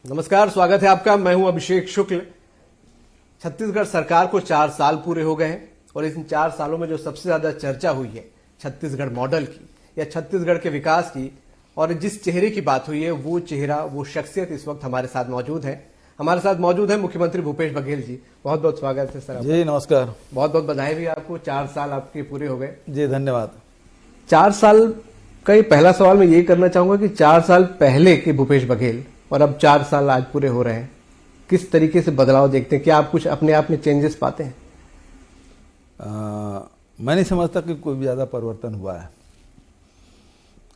नमस्कार, स्वागत है आपका। मैं हूं अभिषेक शुक्ल। छत्तीसगढ़ सरकार को 4 साल पूरे हो गए हैं और इन 4 सालों में जो सबसे ज्यादा चर्चा हुई है छत्तीसगढ़ मॉडल की या छत्तीसगढ़ के विकास की, और जिस चेहरे की बात हुई है वो चेहरा, वो शख्सियत इस वक्त हमारे साथ मौजूद है। हमारे साथ मौजूद है मुख्यमंत्री भूपेश बघेल जी। बहुत बहुत स्वागत है सर। जी नमस्कार। बहुत बहुत बधाई भी आपको, 4 साल आपके पूरे हो गए। जी धन्यवाद। 4 साल का ये पहला सवाल मैं यही करना चाहूंगा कि 4 साल पहले के भूपेश बघेल और अब 4 साल आज पूरे हो रहे हैं, किस तरीके से बदलाव देखते हैं? क्या आप कुछ अपने आप में चेंजेस पाते हैं? मैं नहीं समझता कि कोई भी ज़्यादा परिवर्तन हुआ है,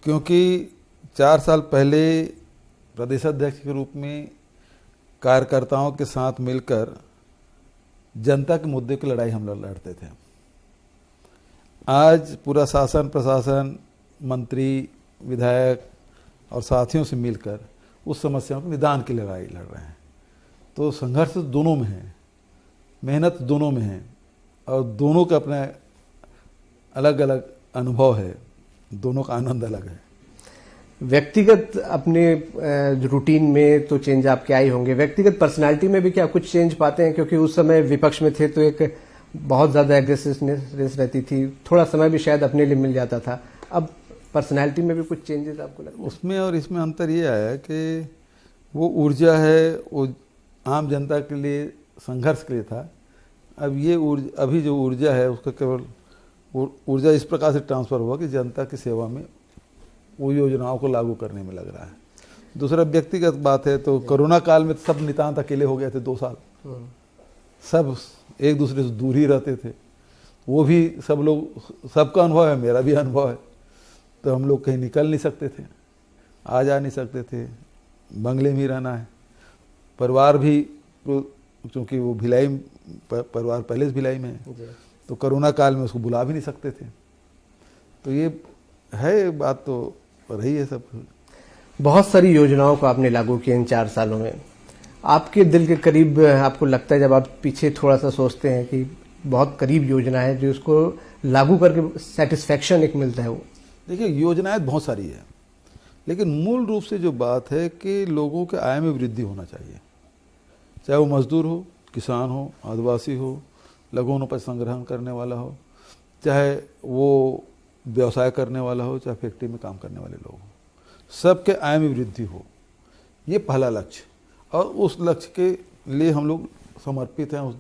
क्योंकि 4 साल पहले प्रदेश अध्यक्ष के रूप में कार्यकर्ताओं के साथ मिलकर जनता के मुद्दे की लड़ाई हम लोग लड़ते थे। आज पूरा शासन, प्रशासन, मंत्री, विधायक और साथियों से मिलकर उस समस्याओं के निदान की लड़ाई लड़ रहे हैं। तो संघर्ष दोनों में है, मेहनत दोनों में है और दोनों का अपना अलग अलग अनुभव है, दोनों का आनंद अलग है। व्यक्तिगत अपने रूटीन में तो चेंज आपके आए होंगे, व्यक्तिगत पर्सनालिटी में भी क्या कुछ चेंज पाते हैं? क्योंकि उस समय विपक्ष में थे तो एक बहुत ज्यादा एग्रेसिवनेस रहती थी, थोड़ा समय भी शायद अपने लिए मिल जाता था। अब पर्सनालिटी में भी कुछ चेंजेस आपको लगता है? उसमें और इसमें अंतर ये आया कि वो ऊर्जा है, वो आम जनता के लिए संघर्ष के लिए था। अब ये अभी जो ऊर्जा है उसका केवल ऊर्जा इस प्रकार से ट्रांसफर हुआ कि जनता की सेवा में वो योजनाओं को लागू करने में लग रहा है। दूसरा व्यक्तिगत बात है तो कोरोना काल में सब नितांत अकेले हो गए थे 2 साल। सब एक दूसरे से दूर ही रहते थे। वो भी सब लोग, सबका अनुभव है, मेरा भी अनुभव है। तो हम लोग कहीं निकल नहीं सकते थे, आ जा नहीं सकते थे, बंगले में ही रहना है। परिवार भी, क्योंकि वो भिलाई परिवार पहले से भिलाई में है, तो कोरोना काल में उसको बुला भी नहीं सकते थे। तो ये है बात, तो रही है सब। बहुत सारी योजनाओं को आपने लागू किया इन 4 सालों में। आपके दिल के करीब आपको लगता है, जब आप पीछे थोड़ा सा सोचते हैं कि बहुत करीब योजना है जो उसको लागू करके सेटिस्फेक्शन एक मिलता है? वो देखिए, योजनाएं बहुत सारी है, लेकिन मूल रूप से जो बात है कि लोगों के आय में वृद्धि होना चाहिए। चाहे वो मजदूर हो, किसान हो, आदिवासी हो, लघु वनोपज संग्रहण करने वाला हो, चाहे वो व्यवसाय करने वाला हो, चाहे फैक्ट्री में काम करने वाले लोग हो, सबके आय में वृद्धि हो। ये पहला लक्ष्य, और उस लक्ष्य के लिए हम लोग समर्पित हैं, उस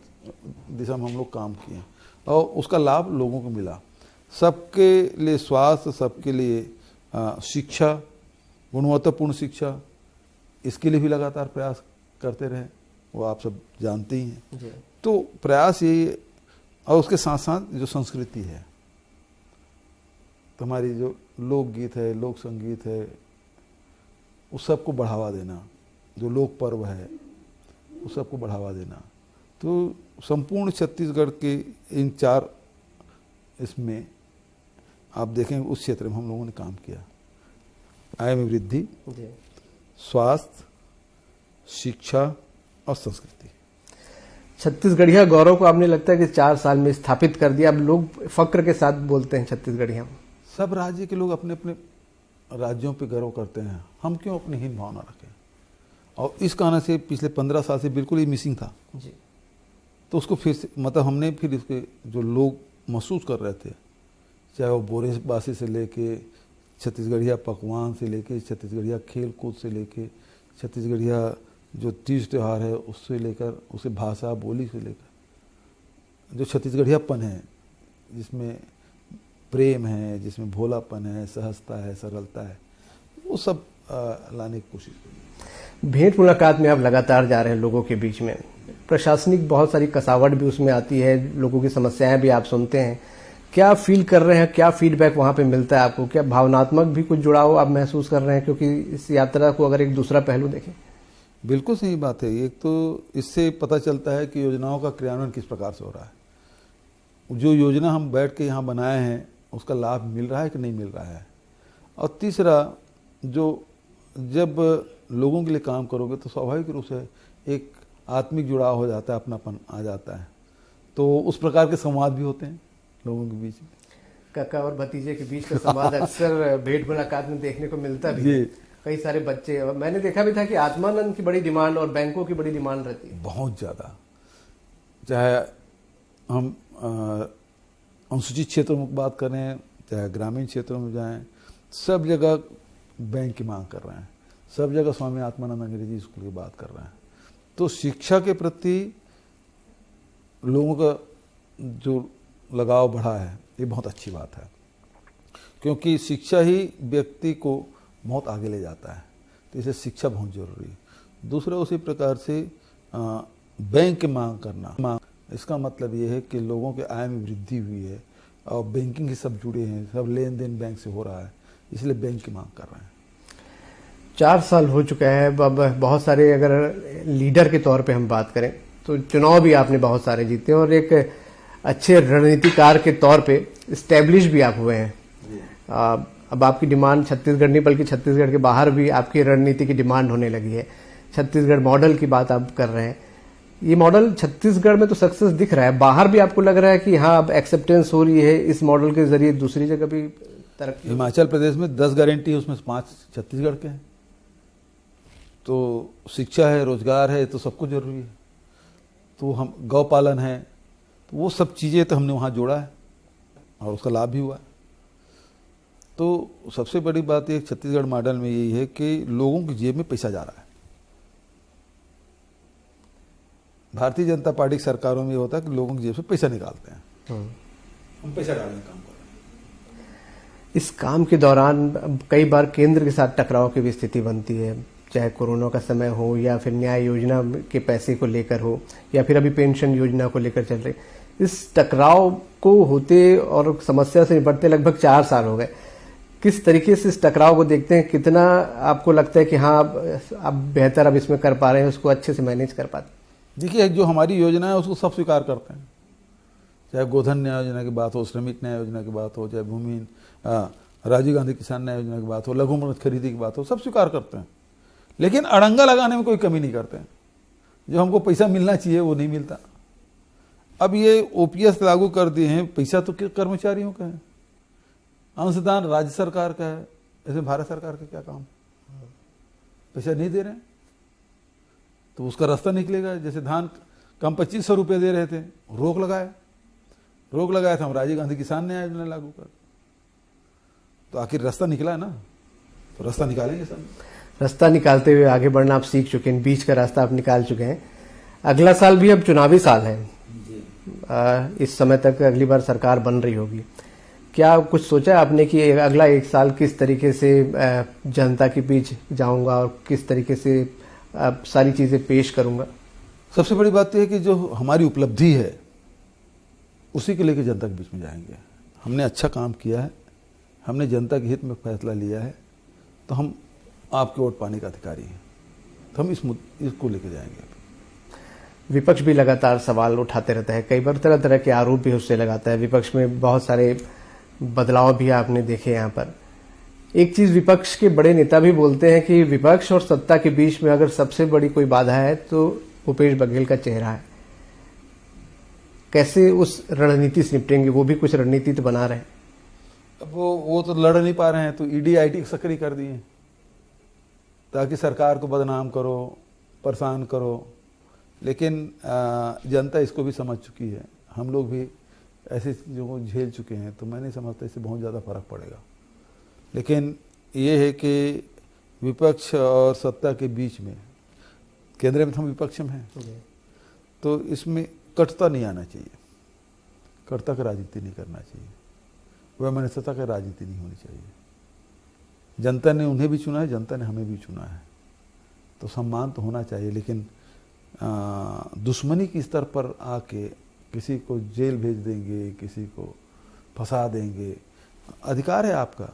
दिशा में हम लोग काम किए और उसका लाभ लोगों को मिला। सबके लिए स्वास्थ्य, सबके लिए शिक्षा, गुणवत्तापूर्ण शिक्षा, इसके लिए भी लगातार प्रयास करते रहे, वो आप सब जानते ही हैं। तो प्रयास यही, और उसके साथ साथ जो संस्कृति है, तो हमारी जो लोकगीत है, लोक संगीत है, उस सबको बढ़ावा देना, जो लोक पर्व है उस सबको बढ़ावा देना। तो संपूर्ण छत्तीसगढ़ के इन 4 इसमें आप देखें, उस क्षेत्र में हम लोगों ने काम किया। आय में वृद्धि, स्वास्थ्य, शिक्षा और संस्कृति। छत्तीसगढ़िया गौरव को आपने लगता है कि 4 साल में स्थापित कर दिया? अब लोग फक्र के साथ बोलते हैं छत्तीसगढ़िया। सब राज्य के लोग अपने अपने राज्यों पे गर्व करते हैं, हम क्यों अपनी हीन भावना रखें? और इस कारण से पिछले 15 साल से बिल्कुल ही मिसिंग था जी। तो उसको फिर से, मतलब हमने फिर इसके जो लोग महसूस कर रहे थे, चाहे वो बोरेबासी से लेके, छत्तीसगढ़िया पकवान से लेके, छत्तीसगढ़िया खेल कूद से लेके, छत्तीसगढ़िया जो तीज त्यौहार है उससे लेकर, उसे भाषा बोली से लेकर, जो छत्तीसगढ़ियापन है, जिसमें प्रेम है, जिसमें भोलापन है, सहजता है, सरलता है, वो सब लाने की कोशिश की। भेंट मुलाकात में आप लगातार जा रहे हैं लोगों के बीच में, प्रशासनिक बहुत सारी कसावट भी उसमें आती है, लोगों की समस्याएं भी आप सुनते हैं। क्या फील कर रहे हैं, क्या फीडबैक वहां पे मिलता है आपको? क्या भावनात्मक भी कुछ जुड़ाव आप महसूस कर रहे हैं? क्योंकि इस यात्रा को अगर एक दूसरा पहलू देखें। बिल्कुल सही बात है। एक तो इससे पता चलता है कि योजनाओं का क्रियान्वयन किस प्रकार से हो रहा है, जो योजना हम बैठ के यहाँ बनाए हैं उसका लाभ मिल रहा है कि नहीं मिल रहा है। और तीसरा, जो जब लोगों के लिए काम करोगे तो स्वाभाविक रूप से एक आत्मिक जुड़ाव हो जाता है, अपनापन आ जाता है, तो उस प्रकार के संवाद भी होते हैं लोगों के बीच में। काका और भतीजे के बीच का संवाद अक्सर भेंट मुलाकात में देखने को मिलता भी है। कई सारे बच्चे, और मैंने देखा भी था कि आत्मानंद की बड़ी डिमांड और बैंकों की बड़ी डिमांड रहती है। बहुत ज़्यादा। चाहे हम अनुसूचित क्षेत्रों में बात करें, चाहे ग्रामीण क्षेत्रों में जाएं, सब जगह बैंक की मांग कर रहे हैं, सब जगह स्वामी आत्मानंद अंग्रेजी स्कूल की बात कर रहे हैं। तो शिक्षा के प्रति लोगों का जो लगाव बढ़ा है, ये बहुत अच्छी बात है, क्योंकि शिक्षा ही व्यक्ति को बहुत आगे ले जाता है। तो इसे शिक्षा बहुत जरूरी है। दूसरा, उसी प्रकार से बैंक की मांग करना, इसका मतलब ये है कि लोगों के आय में वृद्धि हुई है और बैंकिंग से सब जुड़े हैं, सब लेन देन बैंक से हो रहा है, इसलिए बैंक की मांग कर रहे हैं। 4 साल हो चुका है। अब बहुत सारे, अगर लीडर के तौर पे हम बात करें तो चुनाव भी आपने बहुत सारे जीते और एक अच्छे रणनीतिकार के तौर पे स्टैब्लिश भी आप हुए हैं। अब आपकी डिमांड छत्तीसगढ़ नहीं बल्कि छत्तीसगढ़ के बाहर भी आपकी रणनीति की डिमांड होने लगी है। छत्तीसगढ़ मॉडल की बात आप कर रहे हैं। ये मॉडल छत्तीसगढ़ में तो सक्सेस दिख रहा है, बाहर भी आपको लग रहा है कि हाँ अब एक्सेप्टेंस हो रही है इस मॉडल के जरिए दूसरी जगह भी तरक्की? हिमाचल प्रदेश में 10 गारंटी है, उसमें 5 छत्तीसगढ़ के हैं। तो शिक्षा है, रोजगार है, तो सब कुछ जरूरी है। तो हम गौ पालन है, तो वो सब चीज़ें तो हमने वहाँ जोड़ा है और उसका लाभ भी हुआ है। तो सबसे बड़ी बात ये छत्तीसगढ़ मॉडल में यही है कि लोगों की जेब में पैसा जा रहा है। भारतीय जनता पार्टी की सरकारों में ये होता है कि लोगों की जेब से पैसा निकालते हैं, हम पैसा डालने का काम कर रहे हैं। इस काम के दौरान कई बार केंद्र के साथ टकराव की भी स्थिति बनती है, चाहे कोरोना का समय हो या फिर न्याय योजना के पैसे को लेकर हो या फिर अभी पेंशन योजना को लेकर चल रही। इस टकराव को होते और समस्या से निपटते लगभग 4 साल हो गए। किस तरीके से इस टकराव को देखते हैं? कितना आपको लगता है कि हाँ आप बेहतर अब इसमें कर पा रहे हैं, उसको अच्छे से मैनेज कर पाते? देखिए, जो हमारी योजना है उसको सब स्वीकार करते हैं, चाहे गोधन न्याय योजना की बात हो, श्रमिक न्याय योजना की बात हो, चाहे भूमिहीन राजीव गांधी किसान न्याय योजना की बात हो, लघु मूल्य खरीदी की बात हो, सब स्वीकार करते हैं। लेकिन अड़ंगा लगाने में कोई कमी नहीं करते हैं। जो हमको पैसा मिलना चाहिए वो नहीं मिलता। अब ये ओपीएस लागू कर दिए हैं, पैसा तो कर्मचारियों का है, अंशदान राज्य सरकार का है, इसमें भारत सरकार का क्या काम? पैसा नहीं दे रहे हैं तो उसका रास्ता निकलेगा। जैसे धान कम 2500 रुपये दे रहे थे, रोक लगाया था, हम राजीव गांधी किसान न्याय योजना लागू कर, तो आखिर रास्ता निकला है ना, तो रास्ता निकालेंगे सब। रास्ता निकालते हुए आगे बढ़ना आप सीख चुके हैं, बीच का रास्ता आप निकाल चुके हैं। अगला साल भी अब चुनावी साल है, इस समय तक अगली बार सरकार बन रही होगी। क्या कुछ सोचा है आपने कि अगला 1 साल किस तरीके से जनता के बीच जाऊंगा और किस तरीके से सारी चीजें पेश करूंगा? सबसे बड़ी बात यह है कि जो हमारी उपलब्धि है उसी के लेकर जनता के बीच में जाएंगे। हमने अच्छा काम किया है, हमने जनता के हित में फैसला लिया है, तो हम आपके वोट पाने का अधिकारी हैं, तो हम इसको लेकर जाएंगे। विपक्ष भी लगातार सवाल उठाते रहता है, कई बार तरह तरह के आरोप भी उससे लगाता है। विपक्ष में बहुत सारे बदलाव भी आपने देखे यहाँ पर। एक चीज विपक्ष के बड़े नेता भी बोलते हैं कि विपक्ष और सत्ता के बीच में अगर सबसे बड़ी कोई बाधा है तो भूपेश बघेल का चेहरा है। कैसे उस रणनीति से निपटेंगे? वो भी कुछ रणनीति तो बना रहे हैं। अब वो तो लड़ नहीं पा रहे हैं, तो ईडी आईटी सक्रिय कर दिए ताकि सरकार को बदनाम करो, परेशान करो। लेकिन जनता इसको भी समझ चुकी है, हम लोग भी ऐसी चीज़ों को झेल चुके हैं, तो मैं नहीं समझता इससे बहुत ज़्यादा फर्क पड़ेगा। लेकिन ये है कि विपक्ष और सत्ता के बीच में, केंद्र में हम विपक्ष में हैं, तो इसमें कटुता नहीं आना चाहिए, कटुता की राजनीति नहीं करना चाहिए, वैमनस्यता की राजनीति नहीं होनी चाहिए। जनता ने उन्हें भी चुना है, जनता ने हमें भी चुना है, तो सम्मान तो होना चाहिए। लेकिन दुश्मनी के स्तर पर आके किसी को जेल भेज देंगे, किसी को फंसा देंगे, अधिकार है आपका,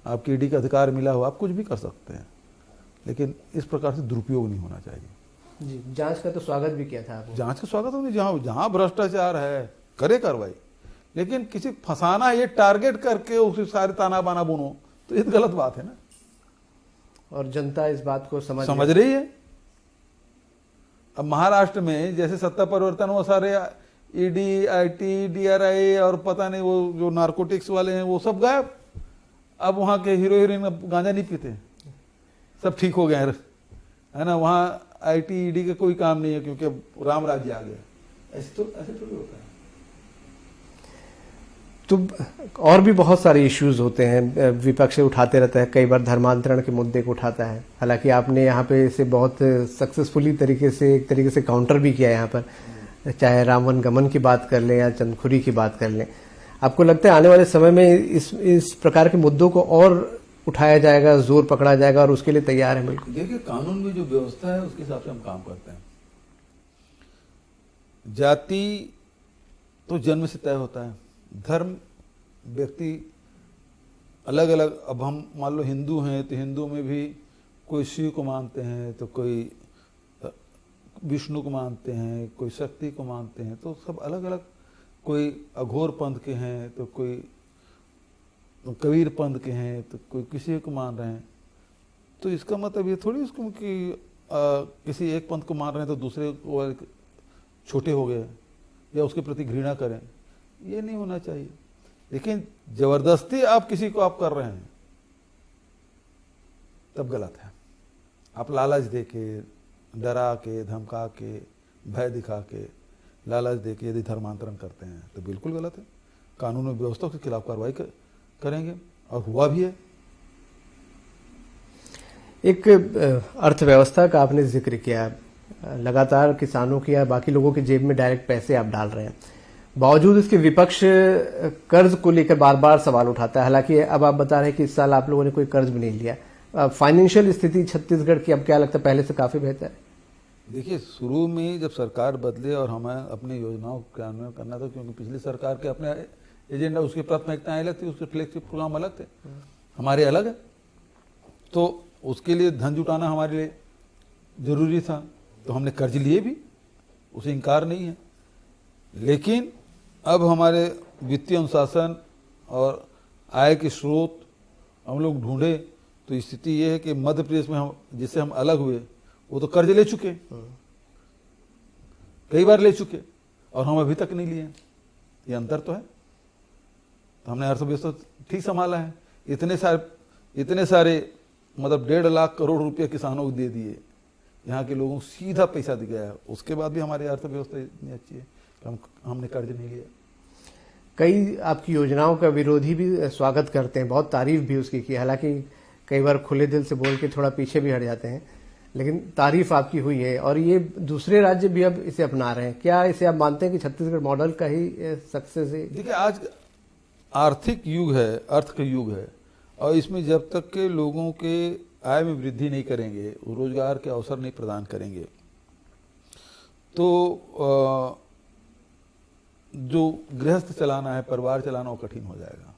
आपके ईडी का अधिकार मिला हो, आप कुछ भी कर सकते हैं, लेकिन इस प्रकार से दुरुपयोग नहीं होना चाहिए। जी, जांच का तो स्वागत भी किया था आपने। जांच का स्वागत होनी, जहां भ्रष्टाचार है करे कार्रवाई, लेकिन किसी फंसाना, ये टारगेट करके उसे सारे ताना बाना बुनो, तो ये गलत बात है ना। और जनता इस बात को समझ रही है। अब महाराष्ट्र में जैसे सत्ता परिवर्तन हुआ, सारे ईडी, आईटी, डीआरआई और पता नहीं वो जो नारकोटिक्स वाले हैं वो सब गायब। अब वहाँ के हीरो हीरोइन अब गांजा नहीं पीते, सब ठीक हो गए हैं, है ना। वहाँ आईटी ईडी का कोई काम नहीं है क्योंकि अब राम राज्य आ गया। ऐसे थोड़ी होता है। तो और भी बहुत सारे इश्यूज होते हैं, विपक्ष उठाते रहता है, कई बार धर्मांतरण के मुद्दे को उठाता है। हालांकि आपने यहाँ पे इसे बहुत सक्सेसफुली एक तरीके से काउंटर भी किया यहाँ पर, चाहे रावण गमन की बात कर लें या चंदखुरी की बात कर लें। आपको लगता है आने वाले समय में इस प्रकार के मुद्दों को और उठाया जाएगा, जोर पकड़ा जाएगा, और उसके लिए तैयार है? बिल्कुल। देखिए, कानून में जो व्यवस्था है उसके हिसाब से हम काम करते हैं। जाति तो जन्म से तय होता है, धर्म व्यक्ति अलग अलग। अब हम मान लो हिंदू हैं तो हिंदू में भी कोई शिव को मानते हैं, तो कोई विष्णु को मानते हैं, कोई शक्ति को मानते हैं, तो सब अलग अलग। कोई अघोर पंथ के हैं तो कोई कबीर पंथ के हैं, तो कोई किसी को मान रहे हैं। तो इसका मतलब ये थोड़ी उसको कि किसी एक पंथ को मान रहे हैं तो दूसरे को छोटे हो गए या उसके प्रति घृणा करें, ये नहीं होना चाहिए। लेकिन जबरदस्ती आप किसी को आप कर रहे हैं तब गलत है। आप लालच दे के, डरा के, धमका के, भय दिखा के, लालच दे के यदि धर्मांतरण करते हैं तो बिल्कुल गलत है। कानून और व्यवस्था के खिलाफ कार्रवाई करेंगे, और हुआ भी है। एक अर्थव्यवस्था का आपने जिक्र किया, लगातार किसानों की या बाकी लोगों की जेब में डायरेक्ट पैसे आप डाल रहे हैं, बावजूद इसके विपक्ष कर्ज को लेकर बार बार सवाल उठाता है। हालांकि अब आप बता रहे हैं कि इस साल आप लोगों ने कोई कर्ज भी नहीं लिया। फाइनेंशियल स्थिति छत्तीसगढ़ की अब क्या लगता है पहले से काफी बेहतर है? देखिए, शुरू में जब सरकार बदले और हमें अपनी योजनाओं का क्रियान्वयन करना था, क्योंकि पिछली सरकार के अपने एजेंडा, उसकी प्राथमिकताएं अलग थी, उसके फ्लैगशिप प्रोग्राम अलग थे, हमारे अलग है। तो उसके लिए धन जुटाना हमारे लिए जरूरी था, तो हमने कर्ज लिए भी, उसे इनकार नहीं है। लेकिन अब हमारे वित्तीय अनुशासन और आय के स्रोत हम लोग ढूंढे तो स्थिति ये है कि मध्य प्रदेश में हम जिससे हम अलग हुए वो तो कर्ज ले चुके, कई बार ले चुके, और हम अभी तक नहीं लिए। ये अंतर तो है। तो हमने अर्थव्यवस्था ठीक संभाला है। इतने सारे मतलब 1.5 लाख करोड़ रुपए किसानों को दे दिए, यहाँ के लोगों को सीधा पैसा दिया गया। उसके बाद भी हमारी अर्थव्यवस्था इतनी अच्छी है कि हमने कर्ज नहीं लिया। कई आपकी योजनाओं का विरोधी भी स्वागत करते हैं, बहुत तारीफ भी उसकी की, हालांकि कई बार खुले दिल से बोल के थोड़ा पीछे भी हट जाते हैं, लेकिन तारीफ आपकी हुई है। और ये दूसरे राज्य भी अब इसे अपना रहे हैं। क्या इसे आप मानते हैं कि छत्तीसगढ़ मॉडल का ही सक्सेस है? देखिए, आज आर्थिक युग है, अर्थ का युग है, और इसमें जब तक के लोगों के आय में वृद्धि नहीं करेंगे, रोजगार के अवसर नहीं प्रदान करेंगे, तो जो गृहस्थ चलाना है, परिवार चलाना, वो कठिन हो जाएगा।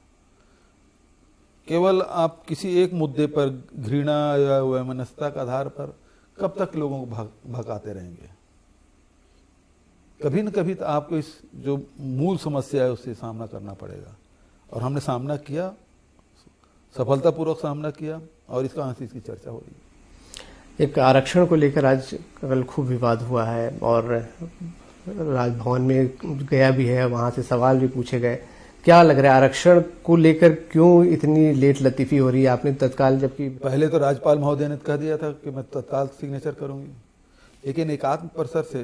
केवल आप किसी एक मुद्दे पर घृणा या वैमनस्यता के आधार पर कब तक लोगों को भगाते रहेंगे? कभी न कभी तो आपको इस जो मूल समस्या है उससे सामना करना पड़ेगा, और हमने सामना किया, सफलतापूर्वक सामना किया, और इसका आज इसकी चर्चा हो रही है। एक आरक्षण को लेकर आज कल खूब विवाद हुआ है, और राजभवन में गया भी है, वहां से सवाल भी पूछे गए। क्या लग रहा है आरक्षण को लेकर क्यों इतनी लेट लतीफी हो रही है? आपने तत्काल, जबकि पहले तो राज्यपाल महोदय ने कह दिया था कि मैं तत्काल सिग्नेचर करूंगी, लेकिन 1% से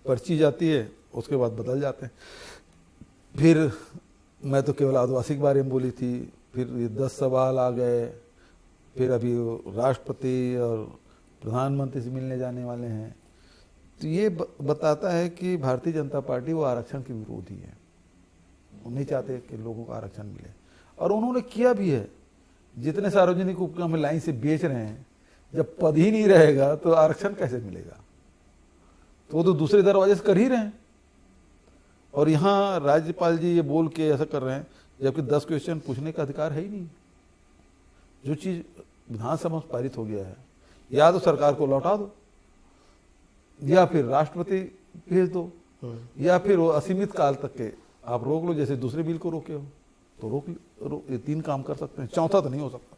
पर्ची जाती है, उसके बाद बदल जाते हैं। फिर मैं तो केवल आदिवासी के बारे में बोली थी, फिर ये 10 सवाल आ गए, फिर अभी राष्ट्रपति और प्रधानमंत्री से मिलने जाने वाले हैं। तो ये बताता है कि भारतीय जनता पार्टी वो आरक्षण की विरोधी है, वो नहीं चाहते कि लोगों को आरक्षण मिले, और उन्होंने किया भी है। जितने सार्वजनिक उपक्रम लाइन से बेच रहे हैं, जब पद ही नहीं रहेगा तो आरक्षण कैसे मिलेगा? तो वो तो दूसरे दरवाजे से कर ही रहे हैं। और यहाँ राज्यपाल जी ये बोल के ऐसा कर रहे हैं जबकि 10 क्वेश्चन पूछने का अधिकार है ही नहीं। जो चीज विधानसभा में पारित हो गया है, या तो सरकार को लौटा दो, या फिर राष्ट्रपति भेज दो, या फिर वो असीमित काल तक के आप रोक लो, जैसे दूसरे बिल को रोके हो, तो रोक ये 3 काम कर सकते हैं, चौथा तो नहीं हो सकता।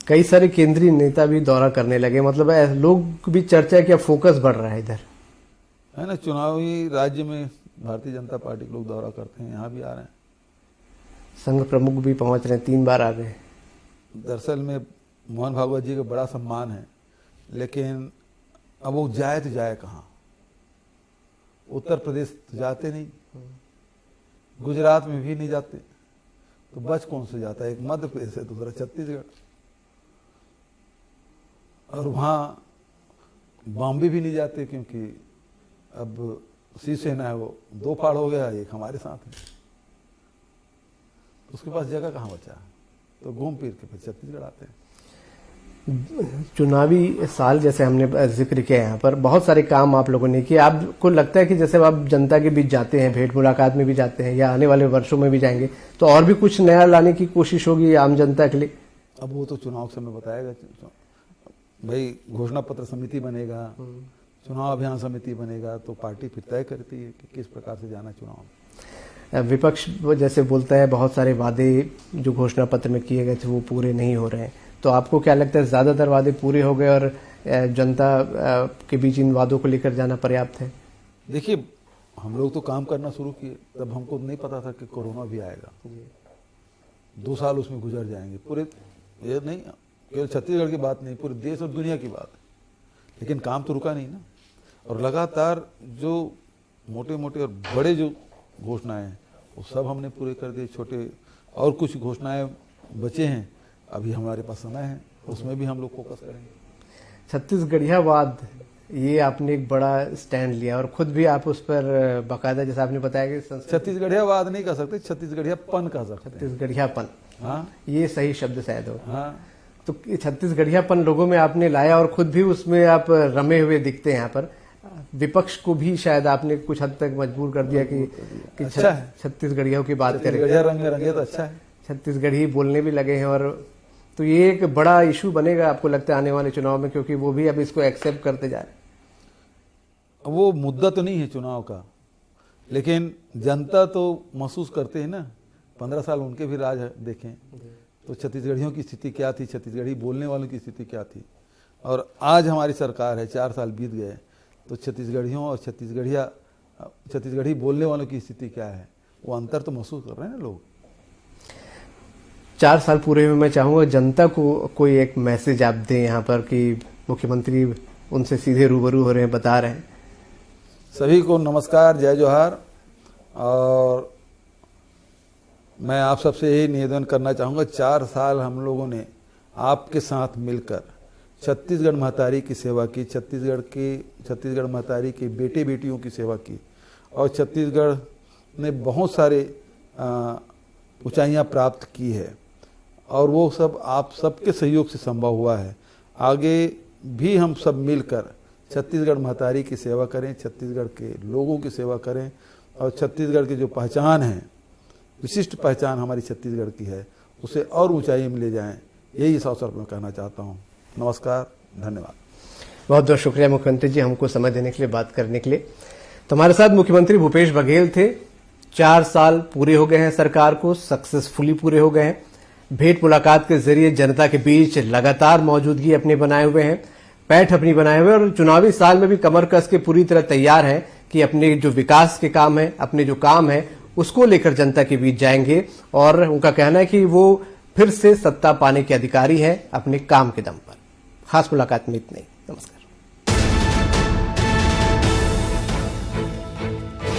कई सारे केंद्रीय नेता भी दौरा करने लगे, मतलब लोग भी चर्चा है कि अब फोकस बढ़ रहा है इधर, है ना। चुनावी राज्य में भारतीय जनता पार्टी के लोग दौरा करते हैं, यहाँ भी आ रहे हैं। संघ प्रमुख भी पहुंच रहे हैं, 3 बार आ गए। दरअसल में मोहन भागवत जी का बड़ा सम्मान है, लेकिन अब वो जाए तो जाए कहाँ? उत्तर प्रदेश तो जाते नहीं, गुजरात में भी नहीं जाते, तो बच कौन से जाता है? एक मध्य प्रदेश है, दूसरा छत्तीसगढ़, और वहाँ बॉम्बे भी नहीं जाते, क्योंकि अब शिवसेना है वो 2 फाड़ हो गया, एक हमारे साथ है, उसके पास जगह कहाँ बचा है? तो घूम फिर के फिर छत्तीसगढ़ आते हैं। चुनावी साल जैसे हमने जिक्र किया, यहाँ पर बहुत सारे काम आप लोगों ने किए। आपको लगता है कि जैसे आप जनता के बीच जाते हैं, भेंट मुलाकात में भी जाते हैं, या आने वाले वर्षों में भी जाएंगे, तो और भी कुछ नया लाने की कोशिश होगी आम जनता के लिए? अब वो तो चुनाव समय बताएगा। भाई घोषणा पत्र समिति बनेगा, चुनाव अभियान समिति बनेगा, तो पार्टी फिर तय करती है कि किस प्रकार से जाना चुनाव में। विपक्ष जैसे बोलता है बहुत सारे वादे जो घोषणा पत्र में किए गए थे वो पूरे नहीं हो रहे हैं, तो आपको क्या लगता है ज्यादातर वादे पूरे हो गए और जनता के बीच इन वादों को लेकर जाना पर्याप्त है? देखिए, हम लोग तो काम करना शुरू किए, तब हमको नहीं पता था कि कोरोना भी आएगा। 2 साल उसमें गुजर जाएंगे पूरे, ये नहीं केवल छत्तीसगढ़ की बात नहीं, पूरे देश और दुनिया की बात है, लेकिन काम तो रुका नहीं ना। और लगातार जो मोटे मोटे और बड़े जो घोषणाएं हैं वो सब हमने पूरे कर दिए। छोटे और कुछ घोषणाएं बचे हैं, अभी हमारे पास समय है, उसमें भी हम लोग फोकस करेंगे। छत्तीसगढ़ियावाद, ये आपने एक बड़ा स्टैंड लिया और खुद भी आप उस पर बाकायदा, जैसा आपने बताया कि छत्तीसगढ़ियावाद नहीं कह सकते, छत्तीसगढ़ियापन कह सकते हैं। छत्तीसगढ़ियापन, हाँ, ये सही शब्द शायद हो। हाँ, तो छत्तीसगढ़ियापन लोगों में आपने लाया और खुद भी उसमें आप रमे हुए दिखते हैं। यहाँ पर विपक्ष को भी शायद आपने कुछ हद तक मजबूर कर दिया कि अच्छा है, छत्तीसगढ़ियों की बात करें, रंग में रंगे तो अच्छा है। छत्तीसगढ़ी बोलने भी लगे हैं, और तो ये एक बड़ा इशू बनेगा आपको लगता है आने वाले चुनाव में, क्योंकि वो भी अब इसको एक्सेप्ट करते जा रहे। वो मुद्दा तो नहीं है चुनाव का, लेकिन जनता तो महसूस करते हैं ना। 15 साल उनके भी राज देखें तो छत्तीसगढ़ियों की स्थिति क्या थी, छत्तीसगढ़ी बोलने वालों की स्थिति क्या थी, और आज हमारी सरकार है, 4 साल बीत गए, तो छत्तीसगढ़ियों और छत्तीसगढ़ी बोलने वालों की स्थिति क्या है, वो अंतर तो महसूस कर रहे हैं ना लोग। 4 साल पूरे में मैं चाहूंगा जनता को कोई एक मैसेज आप दें यहाँ पर कि मुख्यमंत्री उनसे सीधे रूबरू हो रहे हैं, बता रहे हैं। सभी को नमस्कार, जय जोहार। और मैं आप सबसे यही निवेदन करना चाहूँगा, 4 साल हम लोगों ने आपके साथ मिलकर छत्तीसगढ़ महतारी की सेवा की, छत्तीसगढ़ महतारी के बेटे बेटियों की सेवा की, और छत्तीसगढ़ ने बहुत सारे ऊंचाइयां प्राप्त की है, और वो सब आप सबके सहयोग से संभव हुआ है। आगे भी हम सब मिलकर छत्तीसगढ़ महतारी की सेवा करें, छत्तीसगढ़ के लोगों की सेवा करें, और छत्तीसगढ़ की जो पहचान है, विशिष्ट पहचान हमारी छत्तीसगढ़ की है, उसे और ऊंचाई में ले जाएं, यही इस अवसर पर मैं कहना चाहता हूँ। नमस्कार, धन्यवाद। बहुत बहुत शुक्रिया मुख्यमंत्री जी, हमको समय देने के लिए, बात करने के लिए। तो हमारे साथ मुख्यमंत्री भूपेश बघेल थे। 4 साल पूरे हो गए हैं सरकार को, सक्सेसफुली पूरे हो गए हैं। भेंट मुलाकात के जरिए जनता के बीच लगातार मौजूदगी अपने बनाए हुए हैं, पैठ अपनी बनाए हुए, और चुनावी साल में भी कमर कस के पूरी तरह तैयार हैं कि अपने जो विकास के काम है, अपने जो काम है, उसको लेकर जनता के बीच जाएंगे। और उनका कहना है कि वो फिर से सत्ता पाने के अधिकारी हैं अपने काम के दम पर। खास मुलाकात में इतना ही। नमस्कार।